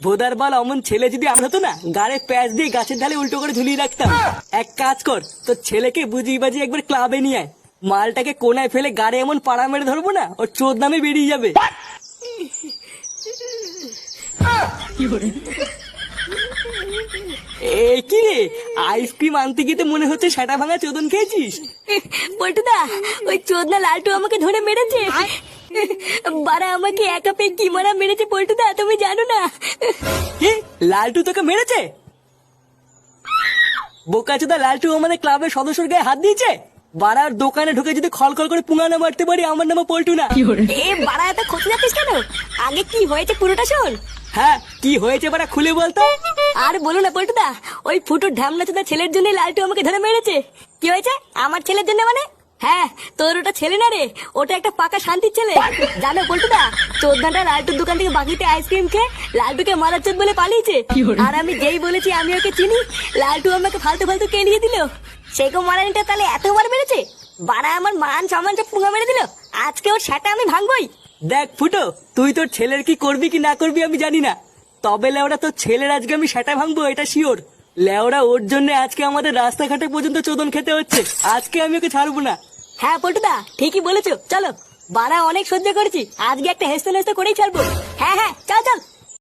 ভোদার বাল অমন ছেলে যদি আমরা হতো না, গাড়ে প্যাচ দিয়ে গাছের ঢালে উল্টো করে ঝুলিয়ে রাখতাম। এক কাজ কর, তোর ছেলেকে বুঝিয়ে বাজিয়ে একবার ক্লাবে নিয়ে আয়। মালটাকে কোনায় ফেলে গাড়ে এমন পাড়া মেরে ধরবো না, ওর চোদ নামে বেরিয়ে যাবে। কি রে, আইসক্রিম আনতে গিয়ে তো মনে হচ্ছে সেটা ভাঙা চোদন খেয়েছিস। পল্টুদা, ওই চোদনা লালটু আমাকে ধরে মেরেছে। বাড়া আমাকে একা পেয়ে কি মারা মেরেছে পল্টুদা, তুমি জানো না? কি, লালটু তোকে মেরেছে? বোকাচোদা, লালটু আমাদের ক্লাবের সদস্যর গায়ে হাত দিয়েছে? বাড়ার দোকানে ঢুকে যদি খলখল করে পুঙ্গানো মারতে পারি, আমার নামে পল্টু না। এ বাড়া এত খোঁজ যাচ্ছিস কেন? আগে কি হয়েছে পুরোটা শোন। হ্যাঁ, কি হয়েছে বাড়া খুলে বলতো। আর বলো না পল্টুদা, ওই ফুটো ঢামনা চোদা ছেলের জন্য লালটু আমাকে ধরে মেরেছে। কি হয়েছে আমার ছেলের জন্য মানে? হ্যাঁ, তোর ওটা ছেলে না রে, ওটা একটা পাকা শান্তির ছেলে। জানো পল্টুদা, চোদ্দাটা লালটুর দোকান থেকে বাকিতে আইসক্রিম খেয়ে লালটুকে মারার চোদ বলে পালিয়েছে। আর আমি যেই বলেছি আমি ওকে চিনি, লালটু আমাকে ফালতু ফালতু কেলিয়ে দিল। সেগো মারানিটা তাহলে এতবার মেরেছে? বাড়া আমার মান সম্মান সব পুঙ্গা মেরে দিল। আজকে ওর সেটা আমি ভাঙবই। দেখ ফুটো, তুই তোর ছেলের কি করবি কি না করবি আমি জানি না, তবে লেওরা তোর ছেলের আজকে আমি সেটা ভাঙবো, এটা শিওর। লেওরা ওর জন্য আজকে আমাদের রাস্তাঘাটে পর্যন্ত চোদন খেতে হচ্ছে। আজকে আমি ওকে ছাড়বো না। হ্যাঁ পল্টুদা, ঠিকই বলেছো, চলো। বাড়া অনেক সহ্য করেছি, আজকে একটা হেসতে হেসতে করেই ছাড়বো। হ্যাঁ হ্যাঁ, চল চল।